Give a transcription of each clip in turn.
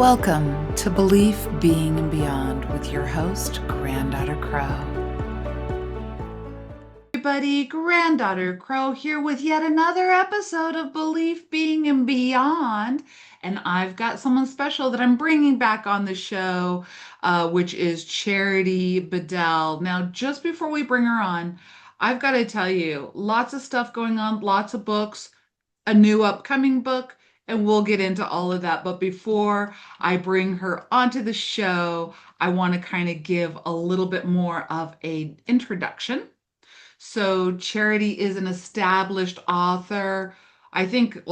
Welcome to Belief, Being, and Beyond with your host, Granddaughter Crow. Everybody, Granddaughter Crow here with yet another episode of Belief, Being, and Beyond. And I've got someone special that I'm bringing back on the show, which is Charity Bedell. Now, just before we bring her on, I've got to tell you, lots of stuff going on, lots of books, a new upcoming book, and we'll get into all of that. But before I bring her onto the show, I want to kind of give a little bit more of an introduction. So Charity is an established author. I think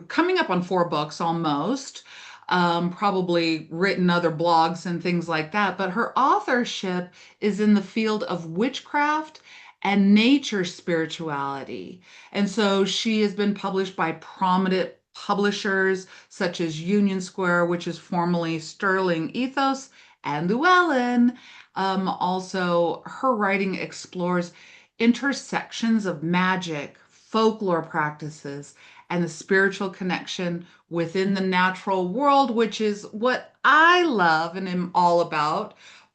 coming up on 4 books almost. Probably written other blogs and things like that, but her authorship is in the field of witchcraft and nature spirituality. And so she has been published by prominent publishers such as Union Square, which is formerly Sterling Ethos, and Llewellyn. Also, her writing explores intersections of magic, folklore practices, and the spiritual connection within the natural world, which is what I love and am all about.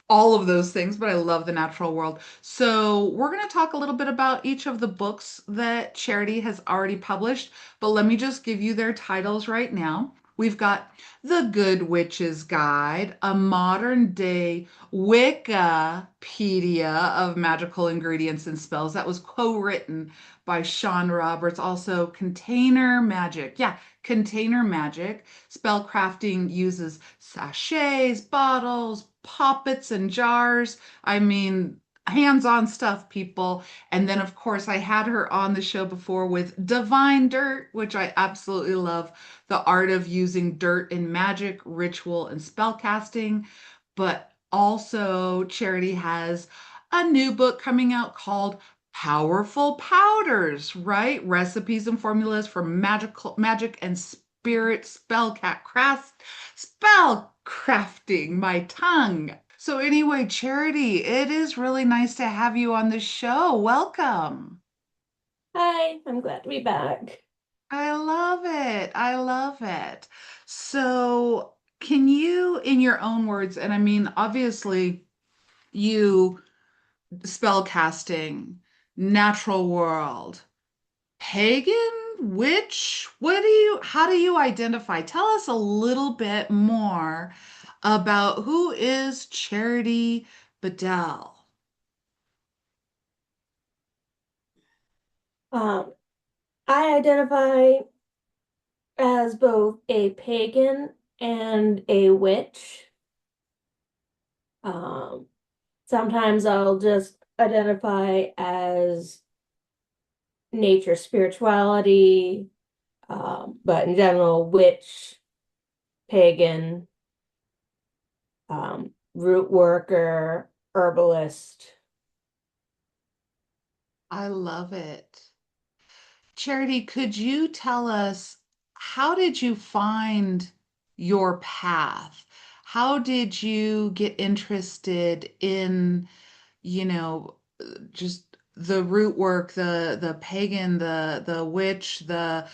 All of those things, but I love the natural world. So, we're going to talk a little bit about each of the books that Charity has already published, but let me just give you their titles right now. We've got The Good Witch's Guide, a modern day Wikipedia of magical ingredients and spells. That was co-written by Sean Roberts. Also, Container Magic. Yeah, Container Magic. Spell crafting uses sachets, bottles, poppets, and jars. I mean, hands-on stuff, people. And then, of course, I had her on the show before with Divine Dirt, which I absolutely love. The art of using dirt in magic, ritual, and spell casting. But also, Charity has a new book coming out called Powerful Powders, right? Recipes and formulas for magic and spirit spell crafting, my tongue. So anyway, Charity, it is really nice to have you on the show. Welcome. Hi, I'm glad to be back. I love it. I love it. So, can you, in your own words, and I mean, obviously, you spell casting, natural world, pagan, witch, how do you identify? Tell us a little bit more about who is Charity Bedell. Um, I identify as both a pagan and a witch. Um, Sometimes I'll just identify as nature spirituality, but in general, witch, pagan, root worker, herbalist. I love it. Charity, could you tell us how did you find your path? How did you get interested in, you know, just the root work, the pagan, the witch, the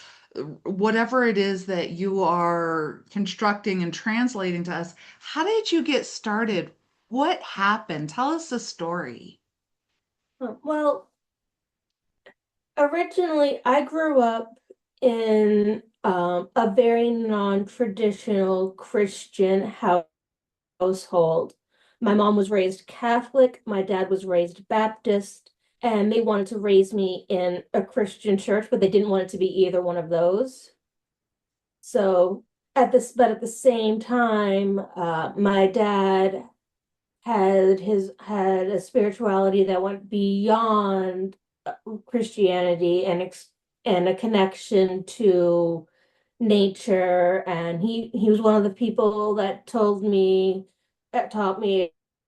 whatever it is that you are constructing and translating to us? How did you get started? What happened? Tell us the story. Well, originally, I grew up in a very non-traditional Christian household. My mom was raised Catholic, my dad was raised Baptist, and they wanted to raise me in a Christian church, but they didn't want it to be either one of those. So at the same time, my dad had a spirituality that went beyond Christianity and a connection to nature. And he was one of the people that taught me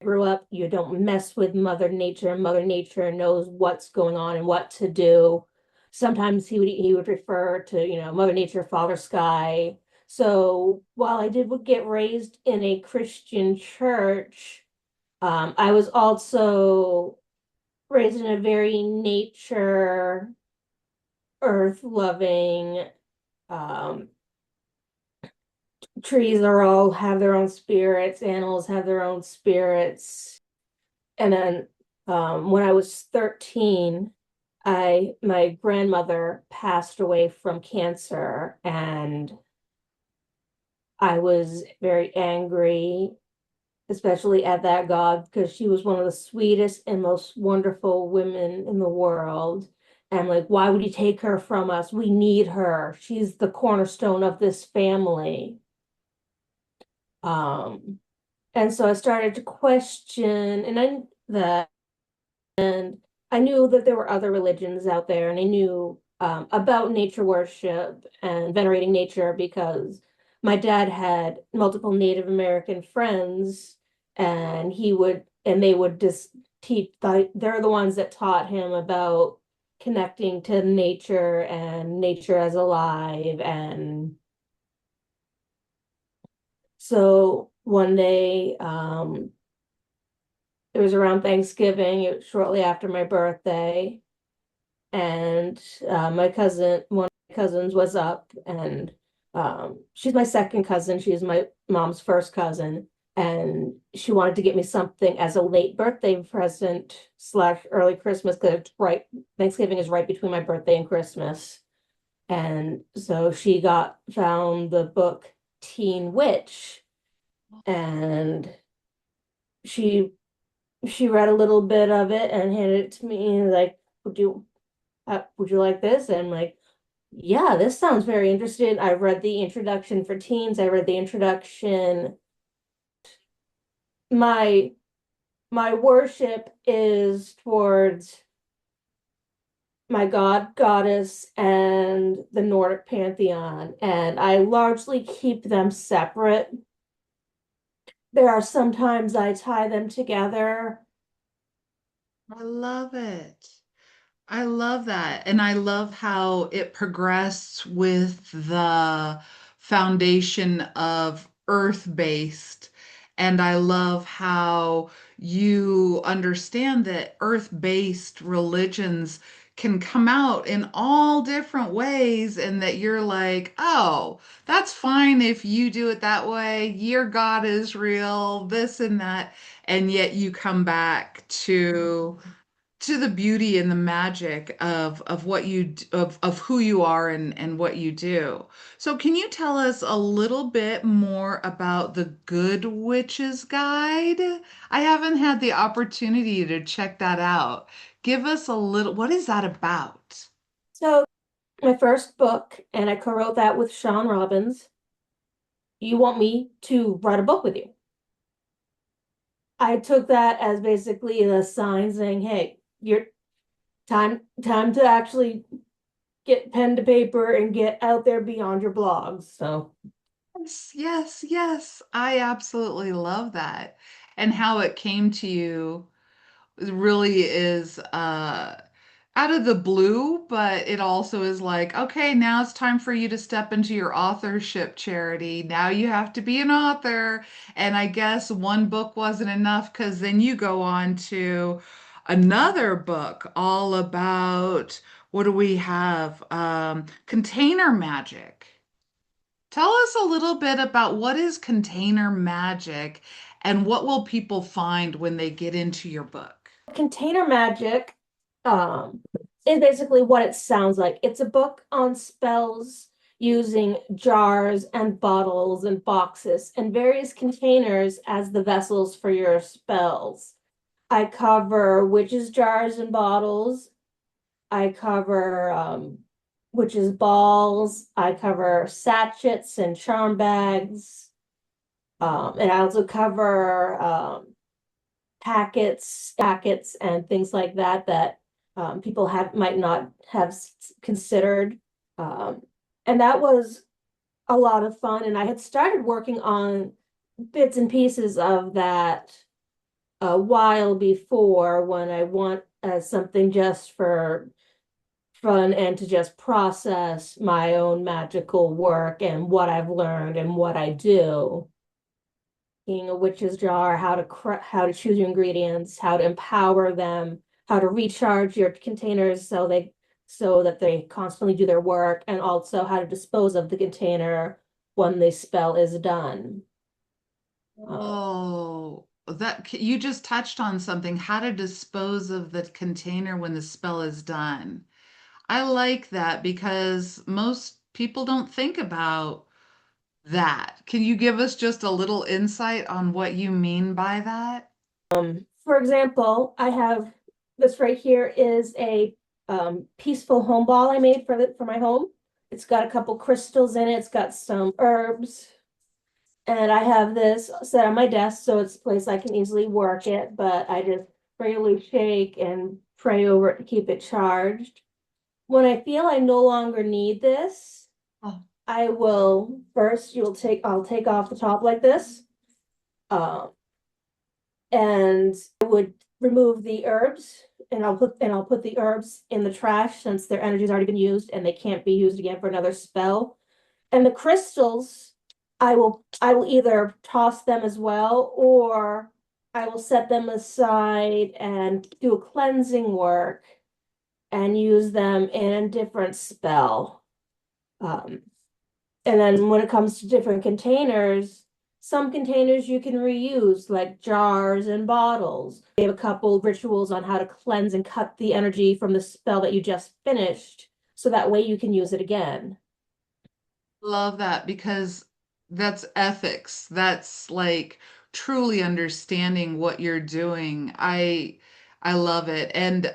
grew up, you don't mess with Mother Nature. Mother Nature knows what's going on and what to do. Sometimes he would refer to, Mother Nature, Father Sky. So while I did get raised in a Christian church, I was also raised in a very nature, earth loving, um, trees are all have their own spirits, animals have their own spirits. And then when I was 13, my grandmother passed away from cancer, and I was very angry, especially at that God, because she was one of the sweetest and most wonderful women in the world. And I'm like, why would you take her from us? We need her. She's the cornerstone of this family. Um, and so I started to question, and I knew that there were other religions out there, and I knew about nature worship and venerating nature because my dad had multiple Native American friends, and they would just they're the ones that taught him about connecting to nature and nature as alive. And so one day, it was around Thanksgiving, it was shortly after my birthday, and one of my cousins was up, and she's my second cousin. She's my mom's first cousin, and she wanted to get me something as a late birthday present slash early Christmas because it's right, Thanksgiving is right between my birthday and Christmas. And so she got found the book Teen Witch, and she she read a little bit of it and handed it to me and like, would you like this? And I'm like, yeah, this sounds very interesting. I read the introduction for teens. I read the introduction. My my worship is towards my god, goddess, and the Nordic pantheon, and I largely keep them separate. There are sometimes I tie them together. I love it. I love that. And I love how it progressed with the foundation of earth-based. And I love how you understand that earth-based religions can come out in all different ways, and that you're like, oh, that's fine if you do it that way. Your God is real, this and that. And yet you come back to the beauty and the magic of what of who you are and what you do. So can you tell us a little bit more about the Good Witch's Guide? I haven't had the opportunity to check that out. Give us a little, what is that about? So my first book, and I co-wrote that with Sean Robbins. You want me to write a book with you? I took that as basically a sign saying, hey, you're time to actually get pen to paper and get out there beyond your blogs. So Yes, yes, yes. I absolutely love that. And how it came to you really is out of the blue, but it also is like, okay, now it's time for you to step into your authorship, Charity. Now you have to be an author. And I guess one book wasn't enough because then you go on to another book all about what do we have? Container magic. Tell us a little bit about what is container magic and what will people find when they get into your book? container magic um is basically what it sounds like. It's a book on spells using jars and bottles and boxes and various containers as the vessels for your spells. I cover witches' jars and bottles. I cover witches' balls. I cover sachets and charm bags. And I also cover packets, and things like that that people have might not have considered. Um, and that was a lot of fun. And I had started working on bits and pieces of that a while before when I want something just for fun and to just process my own magical work and what I've learned and what I do. Being a witch's jar, how to choose your ingredients, how to empower them, how to recharge your containers so that they constantly do their work, and also how to dispose of the container when the spell is done. Uh, Oh, that you just touched on something, how to dispose of the container when the spell is done. I like that because most people don't think about that. Can you give us just a little insight on what you mean by that? for example, I have this right here is a peaceful home ball I made for my home. It's got a couple crystals in it. It's got some herbs. And I have this set on my desk, so it's a place I can easily work it, but I just regularly shake and pray over it to keep it charged. When I feel I no longer need this, Oh, I will first I'll take off the top like this. Um, and I would remove the herbs and I'll put the herbs in the trash since their energy's already been used and they can't be used again for another spell. And the crystals, I will either toss them as well, or I will set them aside and do a cleansing work and use them in a different spell. Um, and then when it comes to different containers, some containers you can reuse, like jars and bottles. We have a couple rituals on how to cleanse and cut the energy from the spell that you just finished, so that way you can use it again. love that because that's ethics. That's like truly understanding what you're doing. I love it. And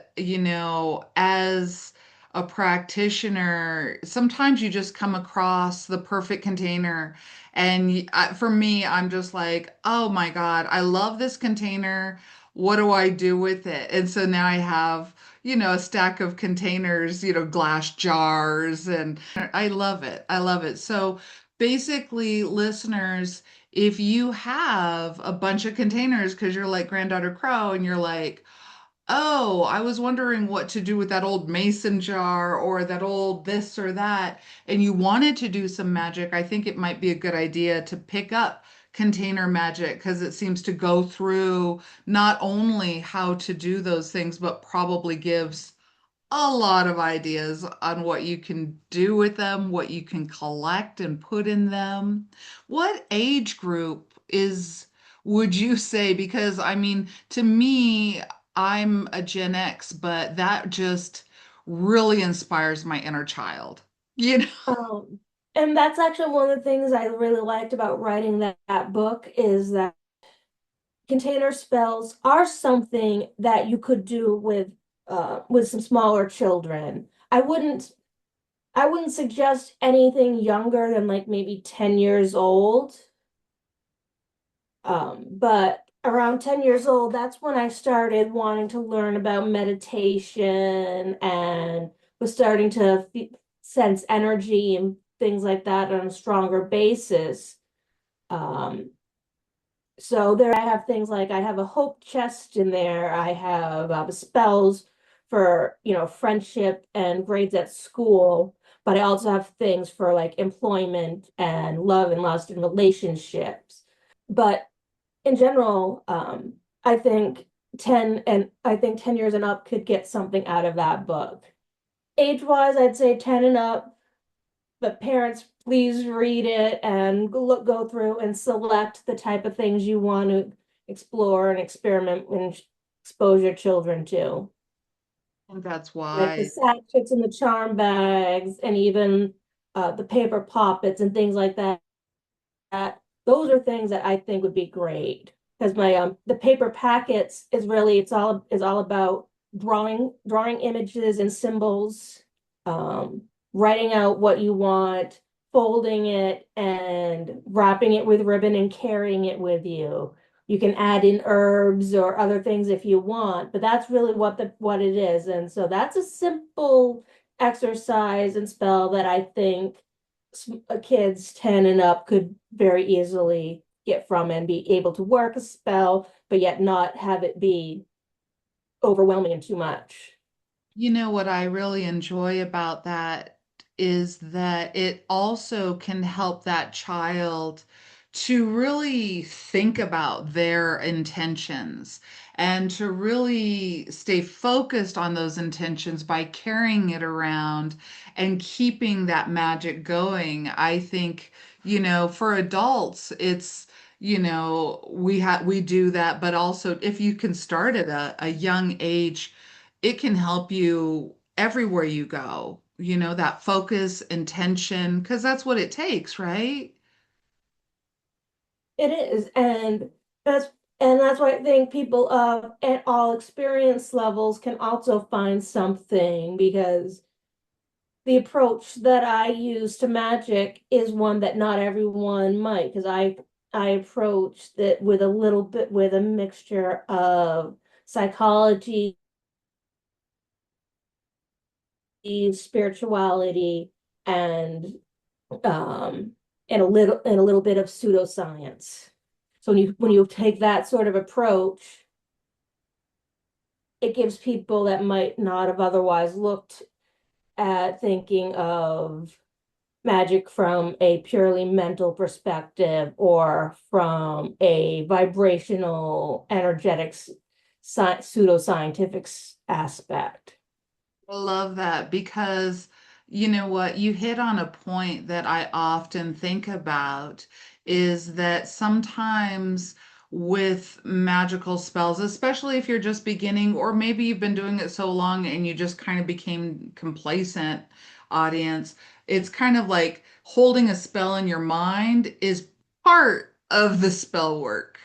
as a practitioner, sometimes you just come across the perfect container and for me, I'm just like, "Oh my God, I love this container. What do I do with it?" And so now I have a stack of containers, glass jars, and I love it. I love it. So basically, listeners, if you have a bunch of containers because you're like Granddaughter Crow and you're like, oh, I was wondering what to do with that old mason jar or that old this or that, and you wanted to do some magic, I think it might be a good idea to pick up container magic because it seems to go through not only how to do those things, but probably gives a lot of ideas on what you can do with them, what you can collect and put in them. What age group would you say? Because I mean, to me, I'm a Gen X, but that just really inspires my inner child. You know, Um, and that's actually one of the things I really liked about writing that book is that container spells are something that you could do with some smaller children. I wouldn't suggest anything younger than like maybe 10 years old. But around 10 years old, that's when I started wanting to learn about meditation and was starting to sense energy and things like that on a stronger basis. Um, so there I have things like I have a hope chest in there. I have spells for, friendship and grades at school, but I also have things for like employment and love and lust and relationships. But in general, I think 10 years and up could get something out of that book. Age-wise, I'd say 10 and up, but parents, please read it and go through and select the type of things you want to explore and experiment and expose your children to. I think that's Like the wise. sachets and the charm bags and even the paper poppets and things like that. Those are things that I think would be great. Because my the paper packets is really it's all about drawing images and symbols, um, writing out what you want, folding it and wrapping it with ribbon and carrying it with you. You can add in herbs or other things if you want, but that's really what it is. And so that's a simple exercise and spell that I think kids 10 and up could very easily get from and be able to work a spell, but yet not have it be overwhelming and too much. You know what I really enjoy about that is that it also can help that child to really think about their intentions and to really stay focused on those intentions by carrying it around and keeping that magic going. I think, For adults, it's, we do that, but also if you can start at a young age, it can help you everywhere you go, that focus, intention, because that's what it takes, right? It is, that's and that's why I think people at all experience levels can also find something, because the approach that I use to magic is one that not everyone might, because I approach that with a little bit with a mixture of psychology, spirituality, and um and a little bit of pseudoscience. So when you take that sort of approach, it gives people that might not have otherwise looked at thinking of magic from a purely mental perspective or from a vibrational, energetics, pseudoscientific aspect. I love that because you know what? You hit on a point that I often think about is that sometimes with magical spells, especially if you're just beginning, or maybe you've been doing it so long and you just kind of became complacent, audience, it's kind of like holding a spell in your mind is part of the spell work.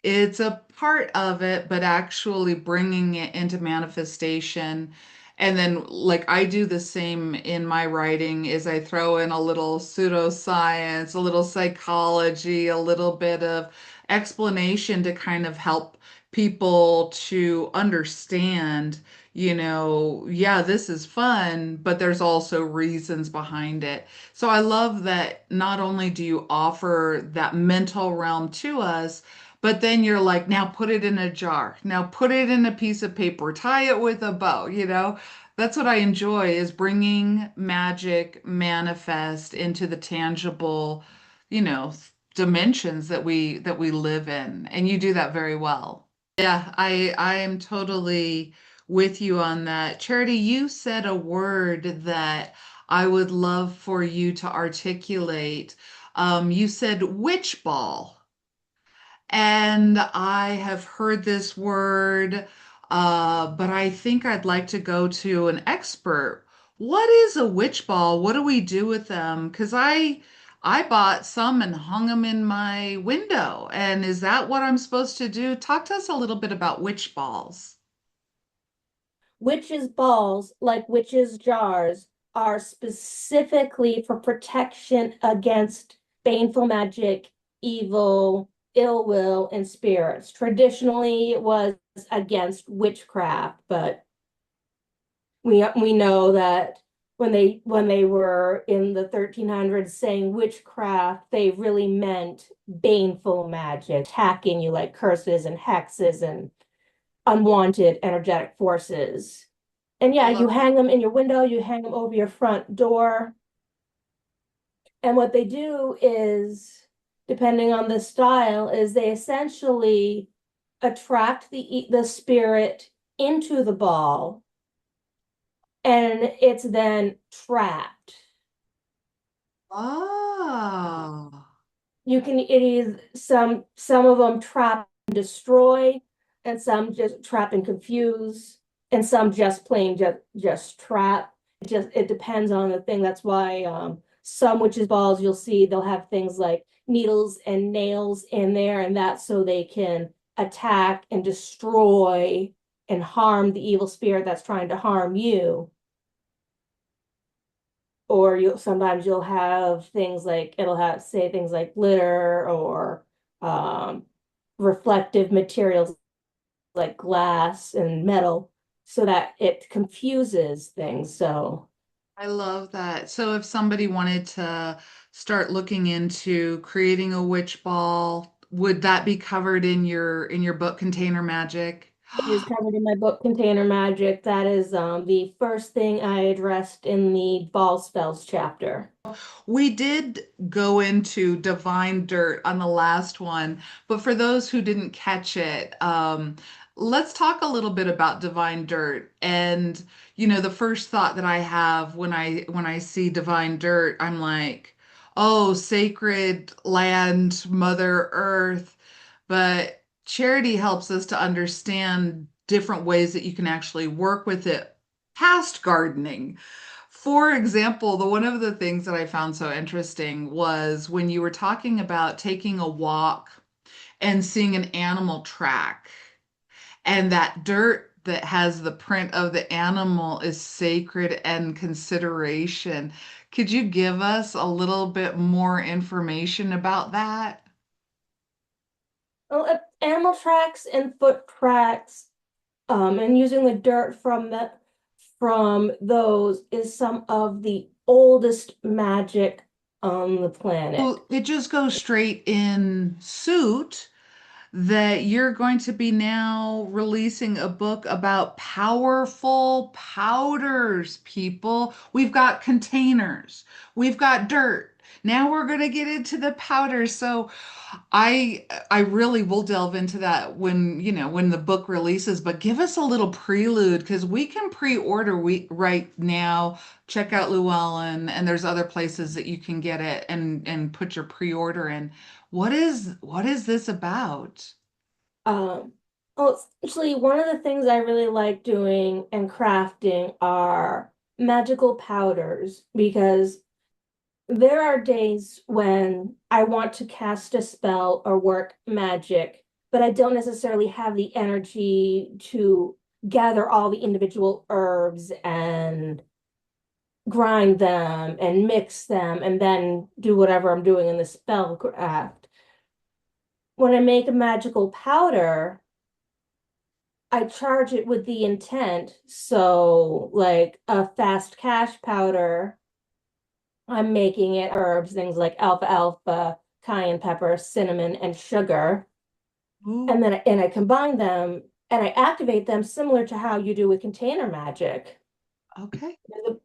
It's a part of it, but actually bringing it into manifestation. And then, like, I do the same in my writing, is I throw in a little pseudoscience, a little psychology, a little bit of explanation to kind of help people to understand, yeah, this is fun, but there's also reasons behind it. So I love that not only do you offer that mental realm to us, but then you're like, now put it in a jar. Now put it in a piece of paper. Tie it with a bow. That's what I enjoy is bringing magic manifest into the tangible, you know, dimensions that we live in. And you do that very well. Yeah, I am totally with you on that. Charity, you said a word that I would love for you to articulate. You said witch ball. And I have heard this word, but I think I'd like to go to an expert. What is a witch ball? What do we do with them? Because I bought some and hung them in my window. And is that what I'm supposed to do? Talk to us a little bit about witch balls. Witches' balls, like witches' jars, are specifically for protection against baneful magic, evil, ill will, and spirits. Traditionally, it was against witchcraft, but we know that when they were in the 1300s saying witchcraft, they really meant baneful magic, attacking you like curses and hexes and unwanted energetic forces. And I yeah, you love hang them in your window, you hang them over your front door. And what they do is, depending on the style, is they essentially attract the spirit into the ball, and it's then trapped. Oh, It is some of them trap and destroy, and some just trap and confuse, and some just plain just trap. It depends on the thing. That's why some witches balls you'll see they'll have things like needles and nails in there, and that's so they can attack and destroy and harm the evil spirit that's trying to harm you. Or you'll have things like it'll have say things like glitter or um reflective materials like glass and metal, so that it confuses things. So I love that. So if somebody wanted to start looking into creating a witch ball, would that be covered in your book Container Magic? it is covered in my book Container Magic. That is the first thing I addressed in the ball spells chapter. We did go into divine dirt on the last one, but for those who didn't catch it, let's talk a little bit about divine dirt. And the first thought that I have when I see divine dirt, I'm like, oh, sacred land, Mother Earth. But charity helps us to understand different ways that you can actually work with it past gardening. For example, one of the things that I found so interesting was when you were talking about taking a walk and seeing an animal track, and that dirt that has the print of the animal is sacred and consideration. Could you give us a little bit more information about that? Well, animal tracks and foot tracks, and using the dirt from those is some of the oldest magic on the planet. Well, it just goes straight in suit that you're going to be now releasing a book about powerful powders, people. We've got containers, we've got dirt. Now we're going to get into the powders. So I really will delve into that when, when the book releases, but give us a little prelude because we can pre-order we right now. Check out Llewellyn, and there's other places that you can get it and put your pre-order in. What is this about? Um, well, essentially, one of the things I really like doing and crafting are magical powders because there are days when I want to cast a spell or work magic, but I don't necessarily have the energy to gather all the individual herbs and grind them and mix them and then do whatever I'm doing in the spell craft. When I make a magical powder, I charge it with the intent. So, like a fast cash powder, I'm making it herbs, things like alfalfa, cayenne pepper, cinnamon, and sugar. Ooh, And I combine them and I activate them similar to how you do with container magic. okay.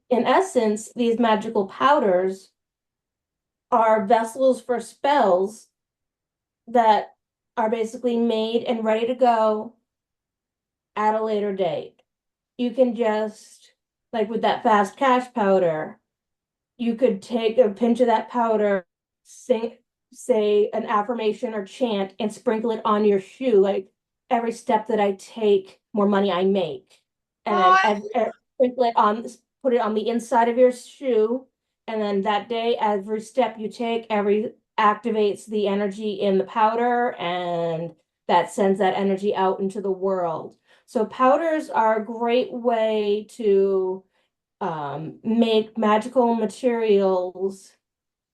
In essence, these magical powders are vessels for spells that are basically made and ready to go at a later date. You can just, like with that fast cash powder, you could take a pinch of that powder, sing, say an affirmation or chant, and sprinkle it on your shoe. Like every step that I take, more money I make. And then Oh, sprinkle it on, put it on the inside of your shoe. And then that day, every step you take, every activates the energy in the powder, and that sends that energy out into the world. So powders are a great way to make magical materials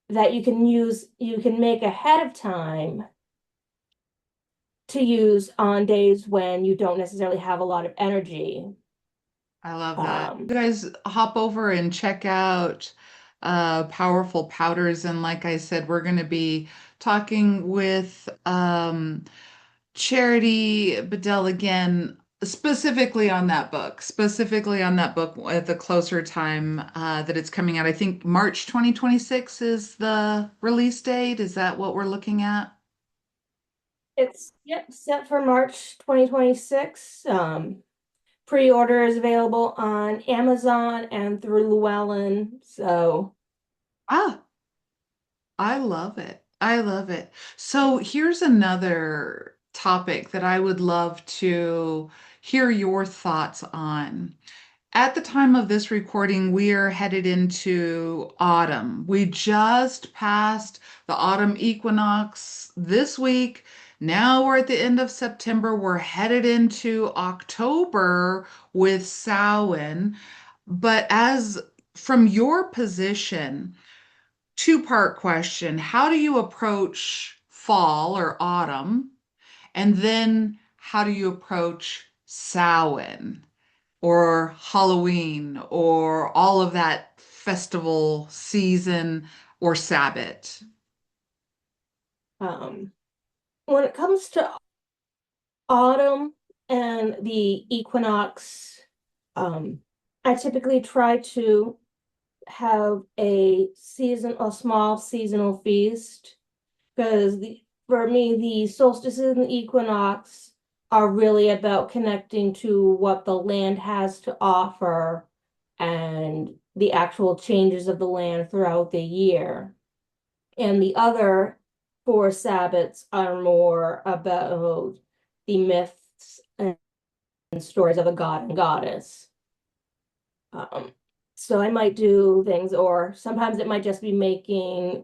that you can make ahead of time to use on days when you don't necessarily have a lot of energy. I love that. Um, You guys hop over and check out Powerful Powders. And like I said, we're going to be talking with Charity Bedell again, specifically on that book at the closer time that it's coming out. I think March 2026 is the release date. Is that what we're looking at? it's yep, set for March 2026. Pre-order is available on Amazon and through Llewellyn. So Ah, I love it. I love it. So here's another topic that I would love to hear your thoughts on. At the time of this recording, we are headed into autumn. We just passed the autumn equinox this week. Now we're at the end of September. We're headed into October with Samhain. But as from your position, two-part question. How do you approach fall or autumn? And then how do you approach Samhain or Halloween or all of that festival season or Sabbath? um, when it comes to autumn and the equinox, I typically try to have a small seasonal feast because for me, the solstices and the equinox are really about connecting to what the land has to offer and the actual changes of the land throughout the year. And the other four Sabbats are more about the myths and stories of the god and goddess. Um, so I might do things, or sometimes it might just be making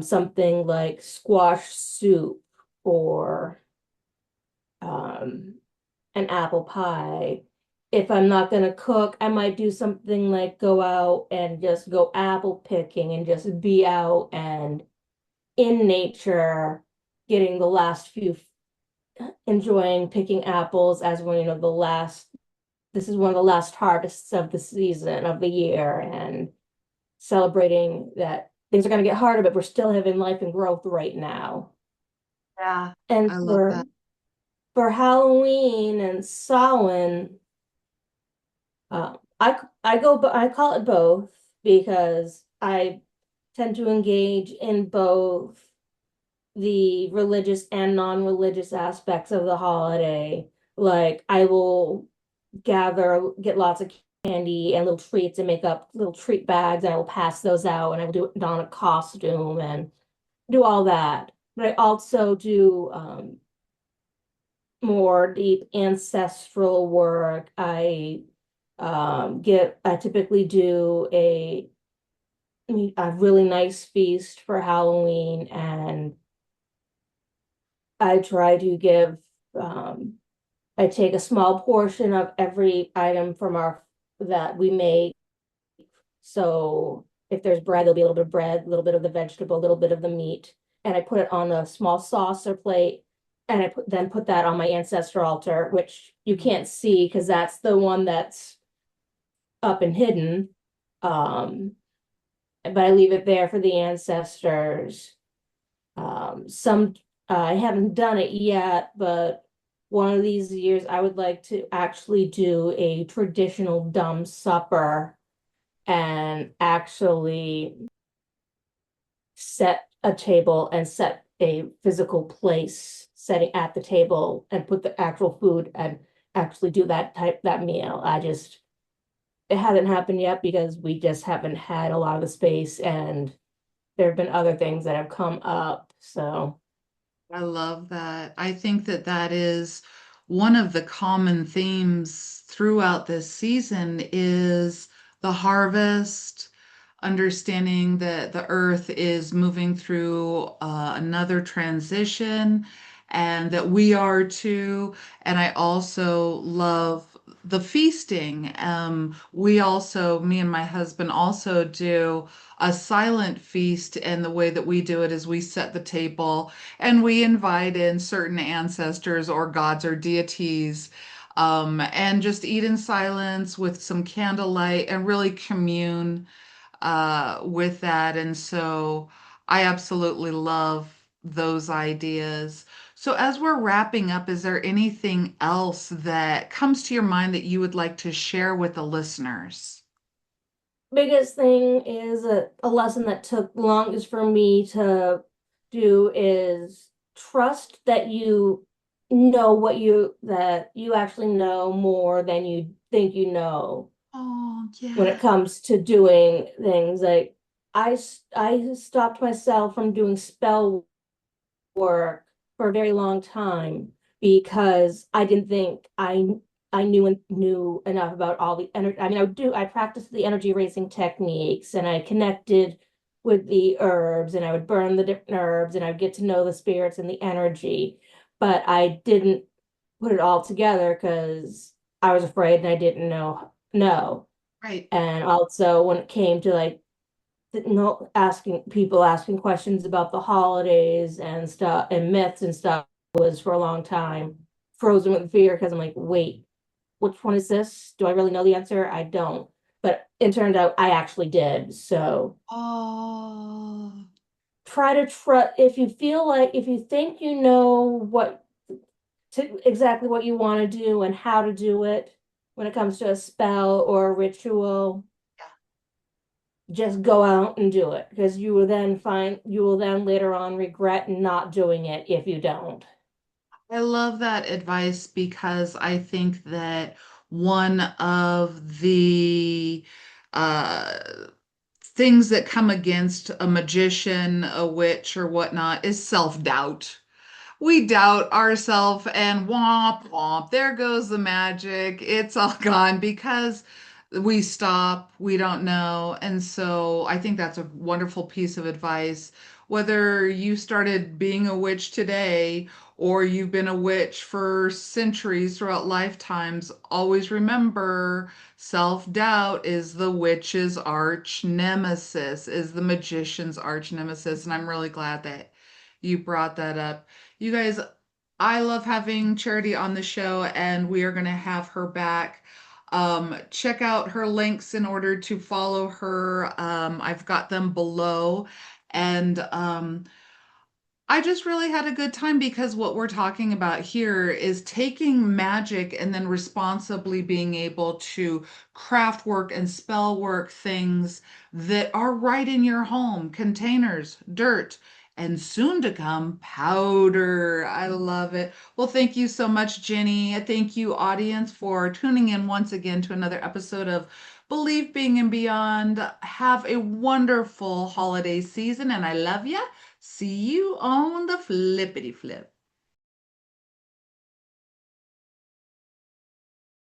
something like squash soup or um, an apple pie. If I'm not going to cook, I might do something like go out and just go apple picking and just be out and in nature, getting the last few, enjoying picking apples as one, the last, this is one of the last harvests of the season of the year, and celebrating that things are going to get harder, but we're still having life and growth right now. Yeah, And I love that. for Halloween and Samhain, I call it both because I tend to engage in both the religious and non-religious aspects of the holiday. Like I will get lots of candy and little treats and make up little treat bags, and I will pass those out, and I will don a costume and do all that. But I also do more deep ancestral work. I typically do a really nice feast for Halloween, and I try to give um I take a small portion of every item from our that we make. So if there's bread, there'll be a little bit of bread, a little bit of the vegetable, a little bit of the meat, and I put it on a small saucer plate, and then put that on my ancestor altar, which you can't see because that's the one that's up and hidden. Um, but I leave it there for the ancestors. Some I haven't done it yet, but one of these years I would like to actually do a traditional dumb supper and actually set a table and set a physical place setting at the table and put the actual food and actually do that meal. It hasn't happened yet because we just haven't had a lot of the space, and there have been other things that have come up. So I love that. I think that that is one of the common themes throughout this season is the harvest, understanding that the earth is moving through another transition and that we are too. And I also love the feasting. Me and my husband also do a silent feast, and the way that we do it is we set the table and we invite in certain ancestors or gods or deities, and just eat in silence with some candlelight and really commune with that. And so I absolutely love those ideas. So, as we're wrapping up, is there anything else that comes to your mind that you would like to share with the listeners? biggest thing is a lesson that took longest for me to do is trust that you know that you actually know more than you think you know Oh, when yeah. it comes to doing things. Like I stopped myself from doing spell work for a very long time because I didn't think I knew enough about all the energy. I mean, I practiced the energy racing techniques, and I connected with the herbs, and I would burn the different herbs, and I would get to know the spirits and the energy. But I didn't put it all together because I was afraid and I didn't know. Right. And also when it came to like no asking questions about the holidays and stuff and myths and stuff was for a long time frozen with fear because I'm like, wait, which one is this? Do I really know the answer? I don't. But it turned out I actually did. So Oh, try to trust if you think you know exactly what you want to do and how to do it when it comes to a spell or a ritual, just go out and do it because you will then later on regret not doing it if you don't. I love that advice because I think that one of the uh, things that come against a magician, a witch, or whatnot is self-doubt. We doubt ourselves and womp womp, there goes the magic. It's all gone because we stop, we don't know. And so I think that's a wonderful piece of advice. Whether you started being a witch today or you've been a witch for centuries throughout lifetimes, always remember self-doubt is the witch's arch nemesis, is the magician's arch nemesis. And I'm really glad that you brought that up. You guys, I love having Charity on the show, and we are going to have her back. Check out her links in order to follow her. I've got them below. And I just really had a good time because what we're talking about here is taking magic and then responsibly being able to craft work and spell work things that are right in your home, containers, dirt, and soon to come powder. I love it. Well, thank you so much, Jenny. Thank you, audience, for tuning in once again to another episode of Believe Being and Beyond. Have a wonderful holiday season, and I love you. See you on the flippity flip.